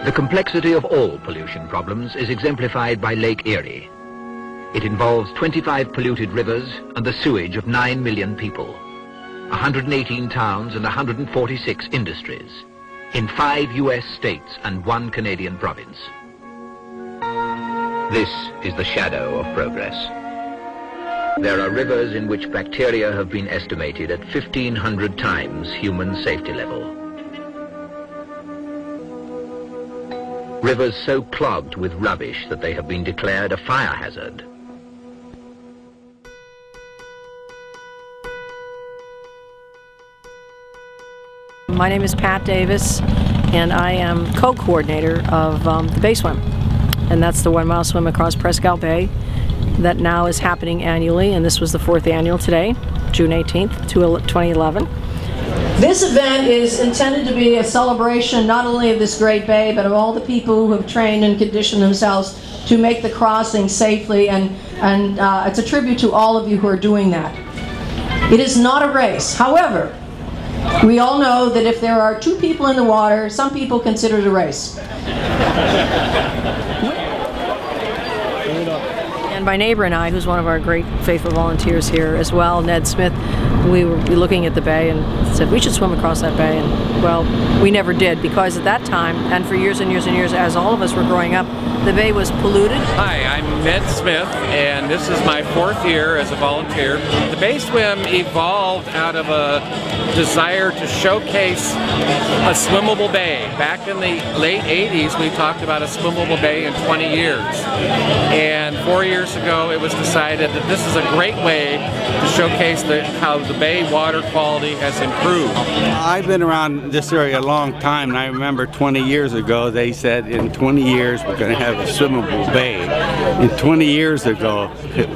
The complexity of all pollution problems is exemplified by Lake Erie. It involves 25 polluted rivers and the sewage of 9 million people, 118 towns and 146 industries, in 5 US states and 1 Canadian province. This is the shadow of progress. There are rivers in which bacteria have been estimated at 1,500 times human safety level. Rivers so clogged with rubbish that they have been declared a fire hazard. My name is Pat Davis, and I am co-coordinator of the Bay Swim. And that's the 1-mile swim across Presque Bay that now is happening annually, and this was the 4th annual today, June 18th, 2011. This event is intended to be a celebration not only of this great bay, but of all the people who have trained and conditioned themselves to make the crossing safely, and it's a tribute to all of you who are doing that. It is not a race. However, we all know that if there are 2 people in the water, some people consider it a race. And my neighbor and I, who's one of our great faithful volunteers here as well, Ned Smith, we were looking at the bay and said we should swim across that bay, and well, we never did, because at that time, and for years and years and years, as all of us were growing up, the bay was polluted. Hi, I'm Ned Smith, and this is my 4th year as a volunteer. The Bay Swim evolved out of a desire to showcase a swimmable bay. Back in the late 80s, we talked about a swimmable bay in 20 years. And 4 years ago, it was decided that this is a great way to showcase how the bay water quality has improved. I've been around this area a long time, and I remember 20 years ago, they said in 20 years we're going to have a swimmable bay. And 20 years ago, it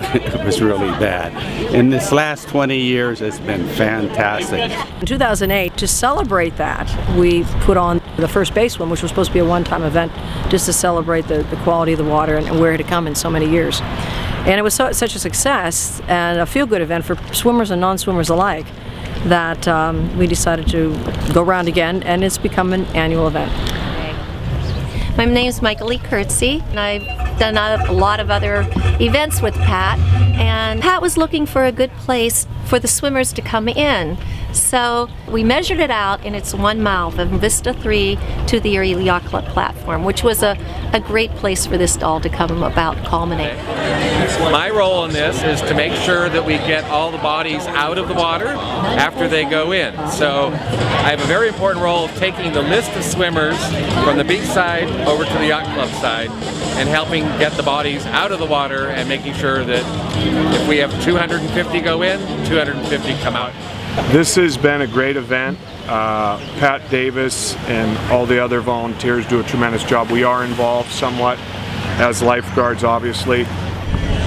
was really bad. In this last 20 years, it's been fantastic. In 2008, to celebrate that, we put on the first Bay Swim, which was supposed to be a one-time event just to celebrate the quality of the water and where it had come in so many years. And it was such a success and a feel-good event for swimmers and non-swimmers alike that we decided to go around again, and it's become an annual event. My name is Michael Lee Kurtzy, and I've done a lot of other events with Pat, and Pat was looking for a good place for the swimmers to come in. So we measured it out, and it's 1 mile from Vista 3 to the Erie Yacht Club platform, which was a great place for this all to come about, culminate. My role in this is to make sure that we get all the bodies out of the water after they go in. So I have a very important role of taking the list of swimmers from the beach side over to the yacht club side and helping get the bodies out of the water and making sure that if we have 250 go in, 250 come out. This has been a great event. Pat Davis and all the other volunteers do a tremendous job. We are involved somewhat as lifeguards, obviously.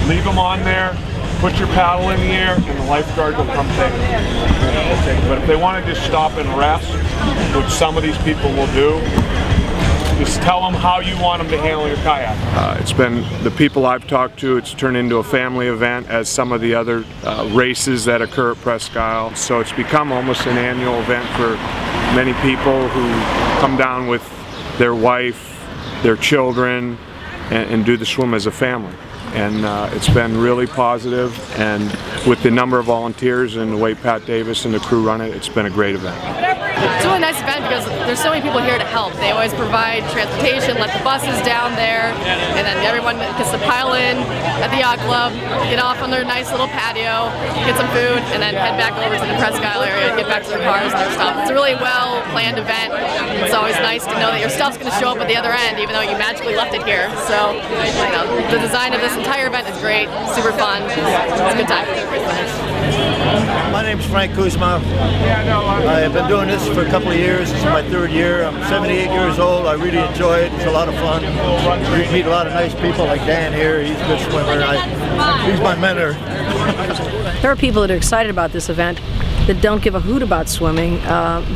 Leave them on there, put your paddle in the air, and the lifeguard will come take it. But if they want to just stop and rest, which some of these people will do, just tell them how you want them to handle your kayak. It's been, the people I've talked to, it's turned into a family event as some of the other races that occur at Presque. So it's become almost an annual event for many people who come down with their wife, their children, and do the swim as a family. And it's been really positive, and with the number of volunteers and the way Pat Davis and the crew run it, it's been a great event. It's a really nice event because there's so many people here to help. They always provide transportation, let the buses down there, and then everyone gets to pile in at the yacht club, get off on their nice little patio, get some food, and then head back over to the Presque area and get back to their cars and their stuff. It's a really well-planned event. It's always nice to know that your stuff's going to show up at the other end, even though you magically left it here. So, you know, the design of this entire event is great, super fun. It's a good time. My name's Frank Kuzma. I've been doing this for a couple of years. This is my 3rd year. I'm 78 years old. I really enjoy it. It's a lot of fun. You meet a lot of nice people like Dan here. He's a good swimmer. He's my mentor. There are people that are excited about this event that don't give a hoot about swimming,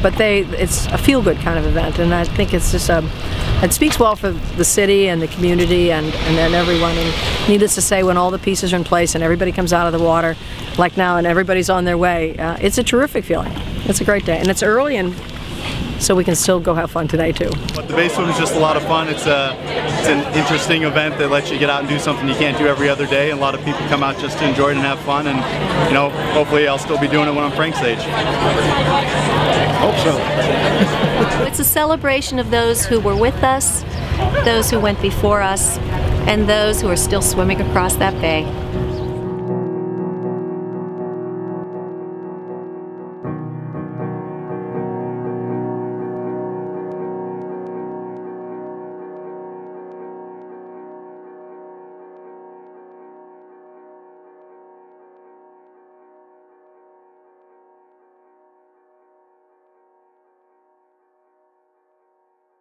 but it's a feel-good kind of event, and I think it's just it speaks well for the city and the community and then everyone. And needless to say, when all the pieces are in place and everybody comes out of the water, like now, and everybody's on their way, it's a terrific feeling. It's a great day, and it's early, and so we can still go have fun today too. But the base swim is just a lot of fun. It's an interesting event that lets you get out and do something you can't do every other day, and a lot of people come out just to enjoy it and have fun, and you know, hopefully I'll still be doing it when I'm Frank's age. Hope so. It's a celebration of those who were with us, those who went before us, and those who are still swimming across that bay.